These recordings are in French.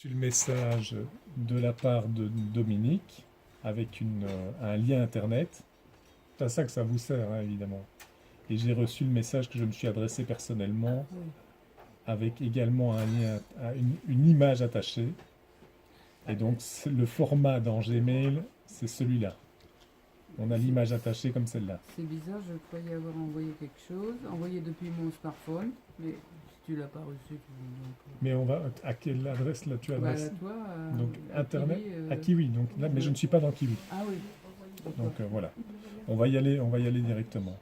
Le message de la part de Dominique avec un lien internet. C'est à ça que ça vous sert, hein, évidemment. Et j'ai reçu le message que je me suis adressé personnellement Oui. avec également un lien, une image attachée. Et donc le format dans Gmail, c'est celui-là. On a C'est l'image attachée comme celle-là. c'est bizarre, je croyais avoir envoyé quelque chose, envoyé depuis mon smartphone, mais si tu l'as pas reçu, donc, Mais on va à quelle adresse là tu bah adresses? à toi, Donc à Internet Kiwi, à Kiwi. Donc là, mais je ne suis pas dans Kiwi. ah oui, d'accord. Donc voilà. On va y aller directement.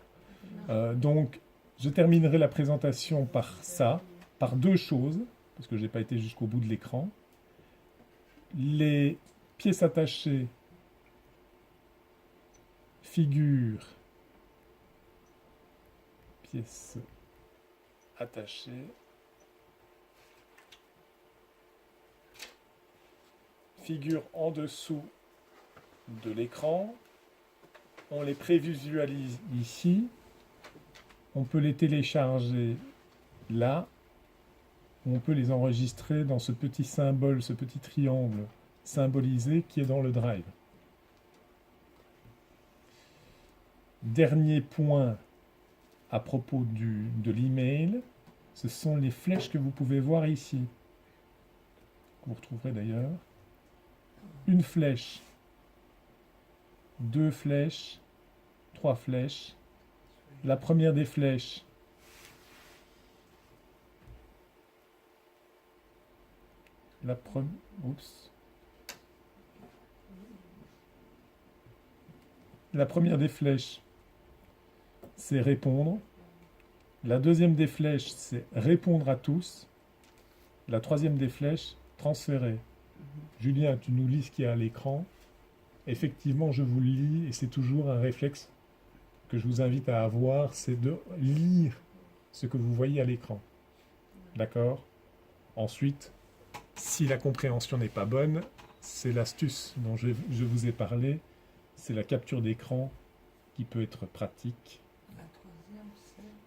Donc, je terminerai la présentation par ça, par deux choses, parce que je n'ai pas été jusqu'au bout de l'écran. Les pièces attachées figurent pièces attachées figurent en dessous de l'écran. On les prévisualise ici. On peut les télécharger là. On peut les enregistrer dans ce petit symbole, ce petit triangle symbolisé qui est dans le drive. Dernier point à propos de l'email, ce sont les flèches que vous pouvez voir ici. Vous retrouverez d'ailleurs une flèche, deux flèches, trois flèches. La première des flèches, la première, oups. La première des flèches, c'est répondre. La deuxième des flèches, c'est répondre à tous. La troisième des flèches, transférer. Julien, tu nous lis ce qu'il y a à l'écran. Effectivement, je vous le lis et c'est toujours un réflexe que je vous invite à avoir, c'est de lire ce que vous voyez à l'écran. D'accord? Ensuite, si la compréhension n'est pas bonne, c'est l'astuce dont je vous ai parlé, c'est la capture d'écran qui peut être pratique.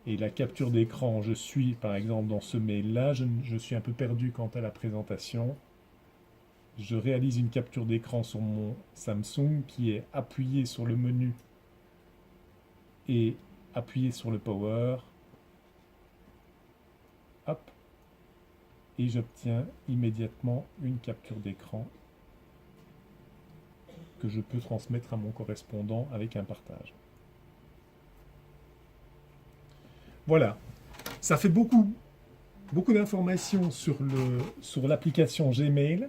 Et la capture d'écran, je suis par exemple dans ce mail-là, je suis un peu perdu quant à la présentation. Je réalise une capture d'écran sur mon Samsung qui est appuyé sur le menu et appuyé sur le power. Hop. Et j'obtiens immédiatement une capture d'écran que je peux transmettre à mon correspondant avec un partage. Voilà, ça fait beaucoup d'informations sur l'application Gmail,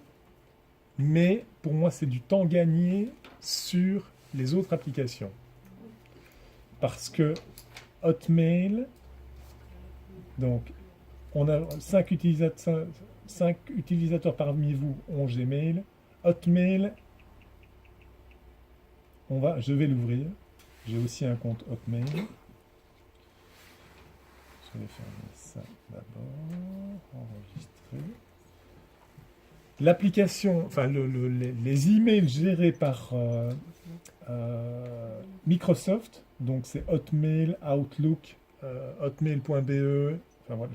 mais pour moi c'est du temps gagné sur les autres applications. Parce que Hotmail, donc on a 5 utilisateurs parmi vous ont Gmail. Hotmail, je vais l'ouvrir. J'ai aussi un compte Hotmail. Je vais fermer ça d'abord, enregistrer. L'application, enfin les emails gérés par Microsoft, donc c'est Hotmail, Outlook, hotmail.be, enfin voilà,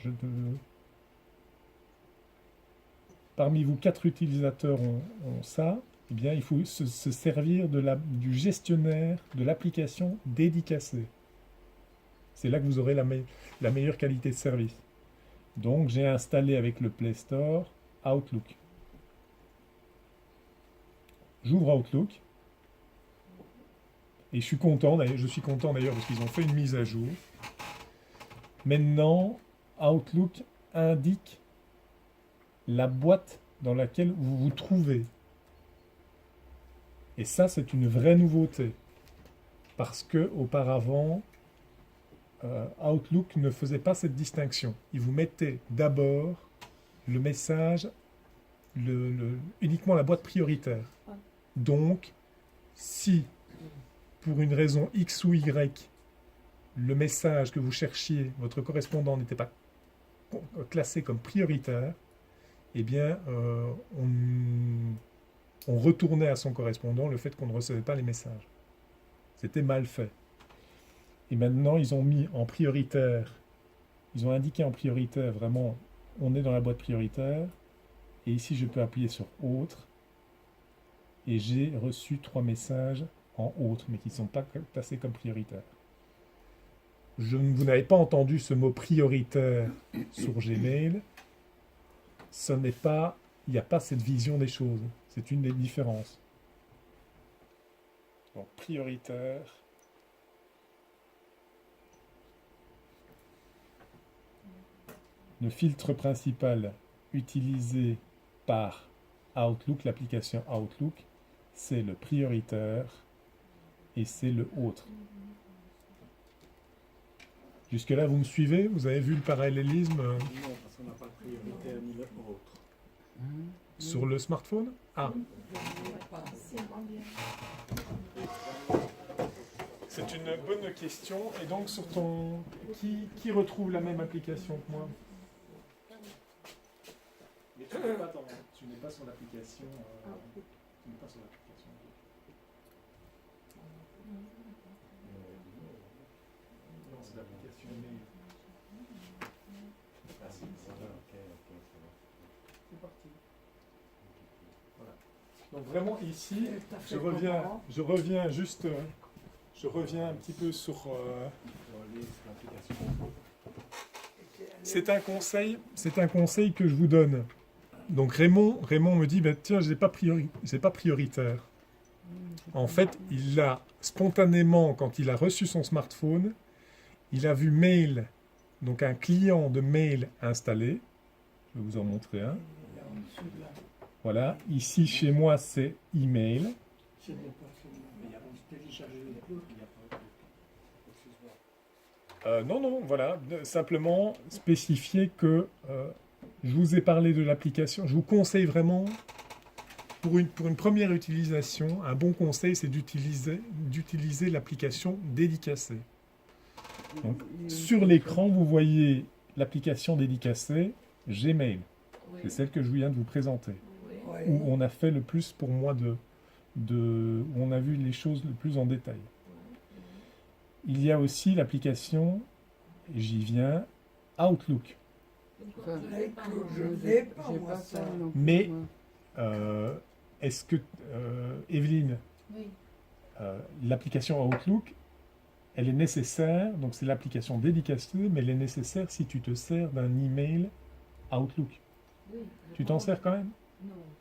parmi vous 4 utilisateurs ont ça, eh bien il faut se servir du gestionnaire de l'application dédicacée. C'est là que vous aurez la meilleure qualité de service. Donc j'ai installé avec le Play Store Outlook. J'ouvre Outlook. Et je suis content d'ailleurs parce qu'ils ont fait une mise à jour. Maintenant, Outlook indique la boîte dans laquelle vous vous trouvez. Et ça, c'est une vraie nouveauté. Parce que auparavant, Outlook ne faisait pas cette distinction. Il vous mettait d'abord le message, uniquement la boîte prioritaire. Donc, si pour une raison X ou Y, le message que vous cherchiez, votre correspondant n'était pas classé comme prioritaire, eh bien, on retournait à son correspondant le fait qu'on ne recevait pas les messages. C'était mal fait. Et maintenant, ils ont mis en prioritaire, ils ont indiqué en prioritaire, vraiment, on est dans la boîte prioritaire, Et ici, je peux appuyer sur Autre. Et j'ai reçu 3 messages en Autre, mais qui ne sont pas passés comme prioritaires. Vous n'avez pas entendu ce mot prioritaire sur Gmail. Ce n'est pas, il n'y a pas cette vision des choses. C'est une des différences. Donc, prioritaire. Le filtre principal utilisé par Outlook, l'application Outlook, c'est le prioritaire et c'est le autre. Jusque-là, vous me suivez? Vous avez vu le parallélisme Non, parce qu'on n'a pas de prioritaire ni le autre. sur le smartphone? Ah, c'est une bonne question. Et donc, sur ton... Qui retrouve la même application que moi? Mais tu n'es pas sur l'application. Tu n'es pas sur l'application. Non, c'est l'application mail. Ah si, c'est là. C'est parti. Voilà. Donc vraiment ici, je reviens un petit peu sur. C'est un conseil que je vous donne. Donc Raymond me dit, ben, tiens, c'est pas prioritaire. En fait, il a spontanément, quand il a reçu son smartphone, il a vu mail, donc un client de mail installé. Je vais vous en montrer un. Voilà, ici chez moi c'est email. Non, voilà, simplement spécifier que je vous ai parlé de l'application. Je vous conseille vraiment, pour une première utilisation, un bon conseil, c'est d'utiliser l'application dédicacée. Donc, sur l'écran, vous voyez l'application dédicacée Gmail. C'est celle que je viens de vous présenter. Où on a fait le plus pour moi où on a vu les choses le plus en détail. Il y a aussi l'application, et j'y viens, Outlook. Mais est-ce que, Evelyne, l'application Outlook, elle est nécessaire, donc c'est l'application dédicacée, mais elle est nécessaire si tu te sers d'un email Outlook. Tu t'en sers quand même?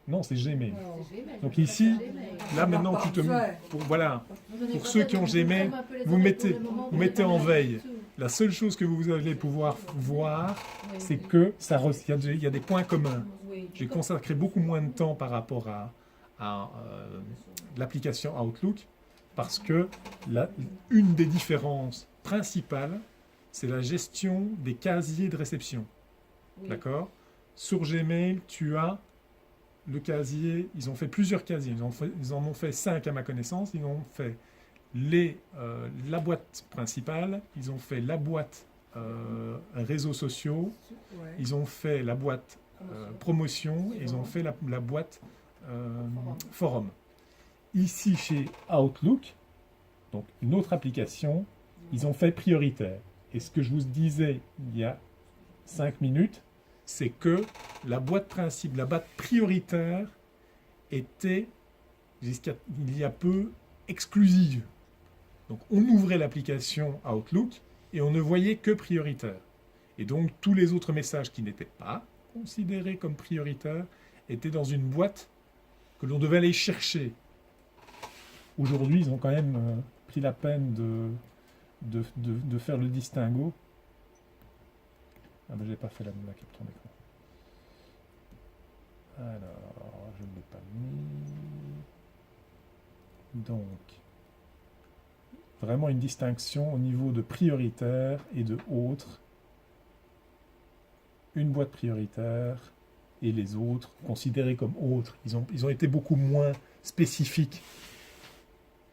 Non, c'est Gmail. Donc ici, là maintenant, tu te mets, pour ceux qui ont Gmail, vous mettez en veille. La seule chose que vous allez pouvoir voir, c'est que il y a des points communs. J'ai consacré beaucoup moins de temps par rapport à l'application Outlook, parce que une des différences principales, c'est la gestion des casiers de réception. D'accord? Sur Gmail, tu as le casier, ils ont fait plusieurs casiers, ils en ont fait 5 à ma connaissance, ils ont fait la boîte principale, ils ont fait la boîte réseaux sociaux, ils ont fait la boîte promotion, et ils ont fait la boîte forum. Ici chez Outlook, donc une autre application, ils ont fait prioritaire. Et ce que je vous disais il y a 5 minutes, c'est que la boîte prioritaire était, jusqu'à il y a peu, exclusive. Donc on ouvrait l'application Outlook et on ne voyait que prioritaire. Et donc tous les autres messages qui n'étaient pas considérés comme prioritaires étaient dans une boîte que l'on devait aller chercher. Aujourd'hui, ils ont quand même pris la peine de faire le distinguo. Ah ben, j'ai pas fait la capture d'écran. Alors, je ne l'ai pas mis. Donc, vraiment une distinction au niveau de prioritaire et de autres. Une boîte prioritaire et les autres considérés comme autres. Ils ont été beaucoup moins spécifiques.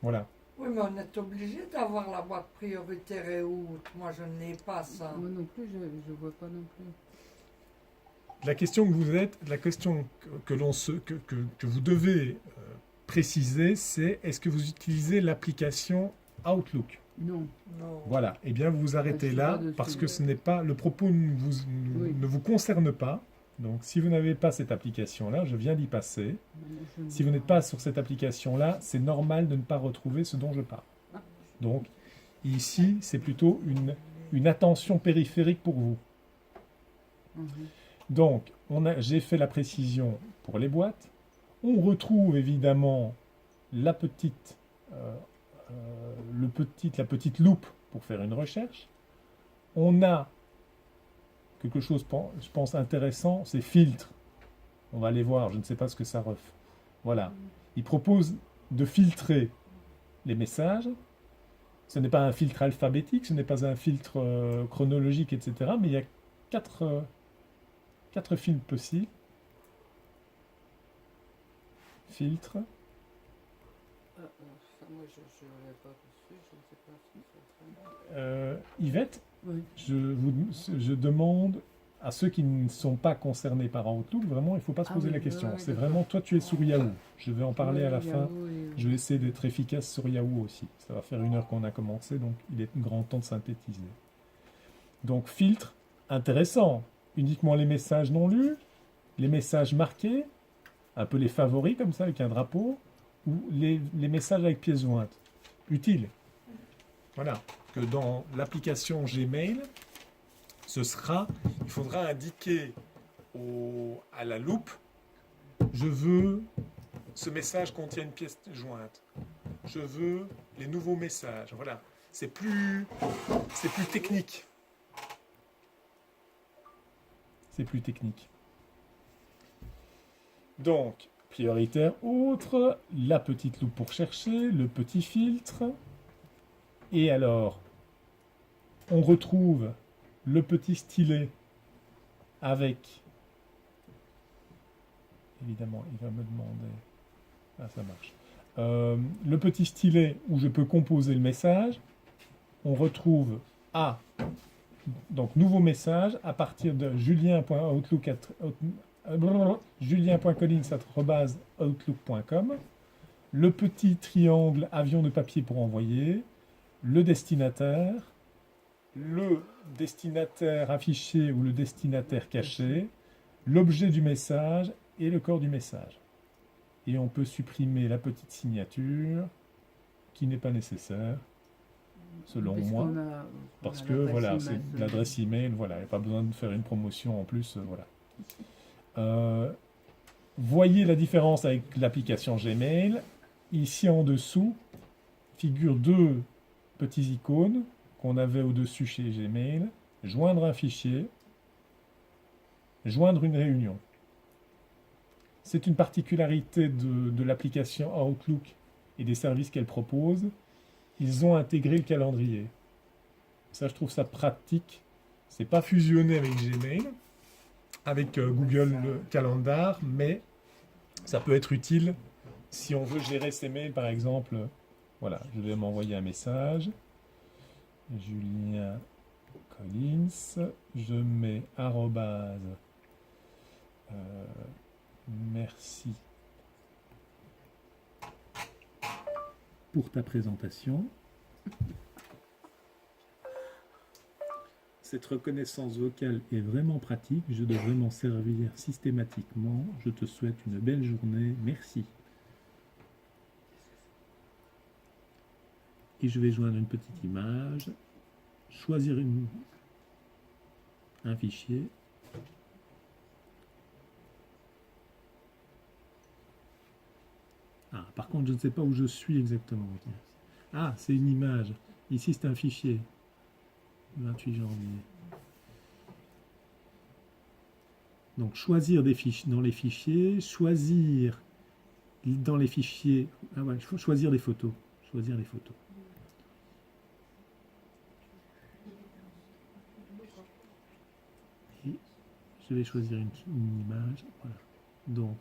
Voilà. Oui, mais on est obligé d'avoir la boîte prioritaire et autres. Moi, je n'ai pas ça. Moi non plus, je ne vois pas non plus. La question que vous devez préciser, c'est est-ce que vous utilisez l'application Outlook? Non. Voilà. Eh bien, vous vous arrêtez là parce que ce n'est pas le propos ne vous concerne pas. Donc, si vous n'avez pas cette application-là, je viens d'y passer. Je Si vous n'êtes pas sur cette application-là, c'est normal de ne pas retrouver ce dont je parle. Donc, ici, c'est plutôt une attention périphérique pour vous. Mhm. Donc, j'ai fait la précision pour les boîtes. On retrouve évidemment la petite loupe pour faire une recherche. On a quelque chose, je pense, intéressant, c'est filtre. On va aller voir, je ne sais pas ce que ça ref. Voilà. Il propose de filtrer les messages. Ce n'est pas un filtre alphabétique, ce n'est pas un filtre chronologique, etc. Mais il y a quatre filtres possibles. Filtre. Ça, moi, je n'avais pas dessus, je ne sais pas si c'est en train Yvette, Oui. je demande à ceux qui ne sont pas concernés par Outlook, vraiment, il ne faut pas se Ah poser oui, la question. ouais, C'est d'accord. vraiment, toi, tu es sur Yahoo. Je vais en parler à la fin. Yahoo et- Je vais essayer d'être efficace sur Yahoo aussi. Ça va faire 1 heure qu'on a commencé, donc il est grand temps de synthétiser. Donc, filtre, intéressant. Uniquement les messages non lus, les messages marqués, un peu les favoris comme ça, avec un drapeau, ou les messages avec pièce jointe. Utile. Voilà. Que dans l'application Gmail, il faudra indiquer à la loupe, je veux, ce message contient une pièce jointe. Je veux les nouveaux messages. Voilà. C'est plus technique. C'est plus technique. Donc, prioritaire autre, la petite loupe pour chercher, le petit filtre. Et alors, on retrouve le petit stylet avec, évidemment, il va me demander, ah ça marche, le petit stylet où je peux composer le message. On retrouve donc nouveau message à partir de julien.collins@outlook.com, le petit triangle avion de papier pour envoyer, le destinataire affiché ou le destinataire caché, l'objet du message et le corps du message. Et on peut supprimer la petite signature qui n'est pas nécessaire, selon moi, parce que voilà, c'est l'adresse email, voilà, il n'y a pas besoin de faire une promotion en plus, voilà. Voyez la différence avec l'application Gmail. Ici en dessous figurent 2 petits icônes qu'on avait au-dessus chez Gmail. Joindre un fichier, joindre une réunion. C'est une particularité de l'application Outlook et des services qu'elle propose. Ils ont intégré le calendrier. Ça, je trouve ça pratique. C'est pas fusionné avec Gmail, avec Google Calendar, mais ça peut être utile si on veut gérer ses mails, par exemple. Voilà, je vais m'envoyer un message. Julien Collins, je mets arrobase, merci pour ta présentation. Cette reconnaissance vocale est vraiment pratique, je devrais m'en servir systématiquement. Je te souhaite une belle journée, merci. Et je vais joindre une petite image, choisir un fichier. Ah, par contre, je ne sais pas où je suis exactement. Ah, c'est une image. Ici, c'est un fichier. 28 janvier. Donc, choisir des fichiers dans les fichiers, choisir dans les fichiers. Ah ouais, il faut choisir des photos. Choisir les photos. Et je vais choisir une image. Voilà. Donc,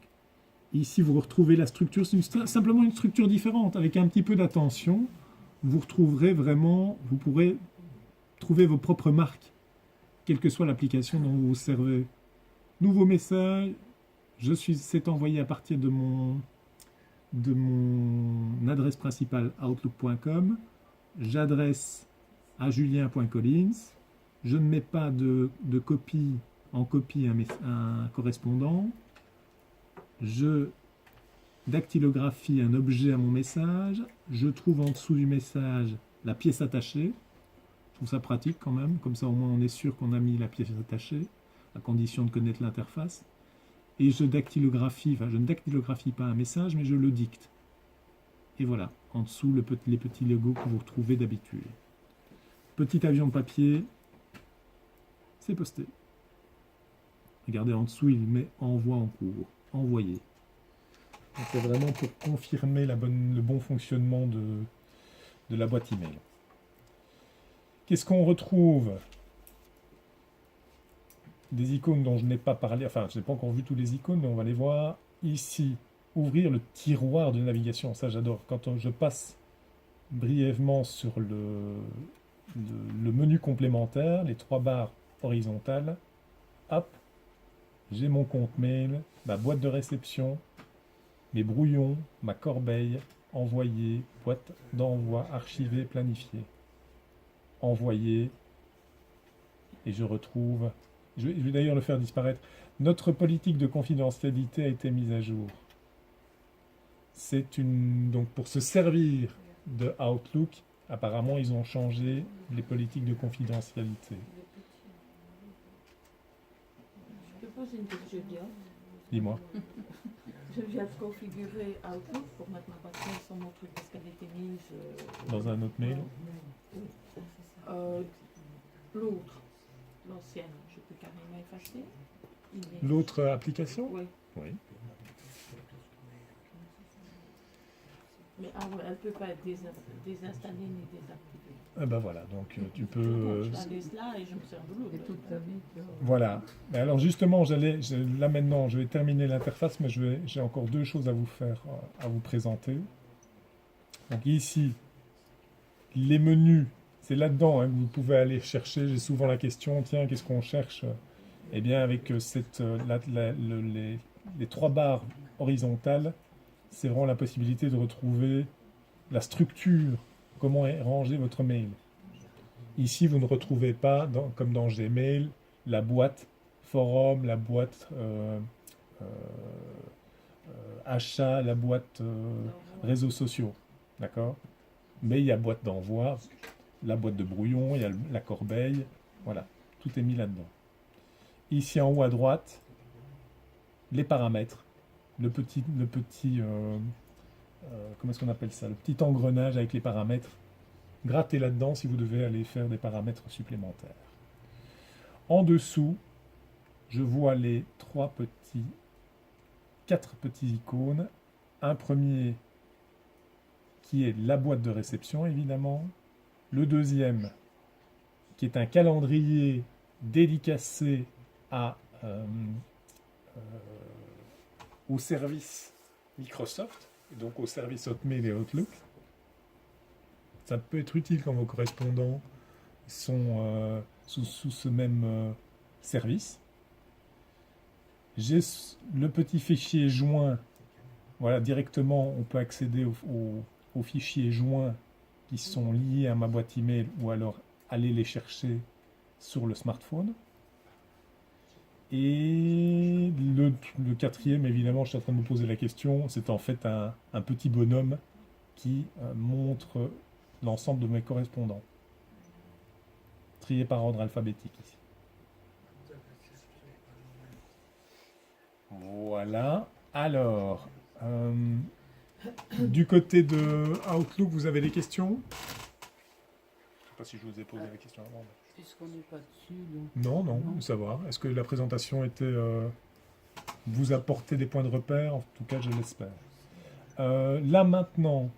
ici, vous retrouvez la structure. C'est simplement une structure différente. Avec un petit peu d'attention, vous retrouverez vraiment, vous pourrez trouver vos propres marques, quelle que soit l'application dont vous vous servez. Nouveau message, c'est envoyé à partir de mon adresse principale outlook.com. J'adresse à julien.collins. Je ne mets pas de copie en copie un correspondant, je dactylographie un objet à mon message, je trouve en dessous du message la pièce attachée. Je trouve ça pratique quand même, comme ça au moins on est sûr qu'on a mis la pièce attachée, à condition de connaître l'interface. Et je ne dactylographie pas un message, mais je le dicte. Et voilà, en dessous les petits logos que vous retrouvez d'habitude. Petit avion de papier, c'est posté. Regardez en dessous, il met envoi en cours, envoyer. Donc c'est vraiment pour confirmer le bon fonctionnement de la boîte email. Qu'est-ce qu'on retrouve? Des icônes dont je n'ai pas parlé, enfin je n'ai pas encore vu tous les icônes, mais on va les voir ici. Ouvrir le tiroir de navigation, ça j'adore. Quand je passe brièvement sur le menu complémentaire, les 3 barres horizontales, hop, j'ai mon compte mail, ma boîte de réception, mes brouillons, ma corbeille, envoyer, boîte d'envoi, archiver, planifier. Envoyer, et je retrouve, je vais d'ailleurs le faire disparaître, notre politique de confidentialité a été mise à jour. Donc pour se servir de Outlook, apparemment ils ont changé les politiques de confidentialité. Je te pose une question, Diane. Dis-moi. Je viens de configurer Outlook pour mettre ma boîte mail sur mon truc parce qu'elle était mise... Dans un autre mail. L'autre, l'ancienne, je peux carrément effacer. L'autre application? Oui. Oui. Mais elle ne peut pas être désinstallée ni désactivée. Eh ben voilà, donc tu peux... Je la laisse là et je me sers de l'autre. Et toute ta vie, tu vois. Voilà. Mais alors justement, là maintenant, je vais terminer l'interface, mais j'ai encore 2 choses à vous faire, à vous présenter. Donc ici, les menus, c'est là-dedans que vous pouvez aller chercher. J'ai souvent la question, tiens, qu'est-ce qu'on cherche? Eh bien, avec les 3 barres horizontales, c'est vraiment la possibilité de retrouver la structure, comment est rangé votre mail. Ici, vous ne retrouvez pas, comme dans Gmail, la boîte forum, la boîte achat, la boîte réseaux sociaux. D'accord? Mais il y a boîte d'envoi, la boîte de brouillon, il y a la corbeille. Voilà, tout est mis là-dedans. Ici en haut à droite, les paramètres. Le petit comment est-ce qu'on appelle ça? Le petit engrenage avec les paramètres. Grattez là-dedans si vous devez aller faire des paramètres supplémentaires. En dessous, je vois les 4 petits icônes. Un premier qui est la boîte de réception, évidemment. Le deuxième, qui est un calendrier dédicacé au service Microsoft, et donc au service Hotmail et Outlook. Ça peut être utile quand vos correspondants sont sous ce même service. J'ai le petit fichier joint. Voilà, directement, on peut accéder aux fichiers joints qui sont liés à ma boîte email ou alors aller les chercher sur le smartphone. Et le 4e, évidemment, je suis en train de me poser la question, c'est en fait un petit bonhomme qui montre l'ensemble de mes correspondants, triés par ordre alphabétique ici. Voilà. Alors, du côté de Outlook, vous avez des questions? Je ne sais pas si je vous ai posé la question avant. Puisqu'on n'est pas dessus, donc... Non, ça va. Est-ce que la présentation vous apportait des points de repère? En tout cas, je l'espère. Là maintenant,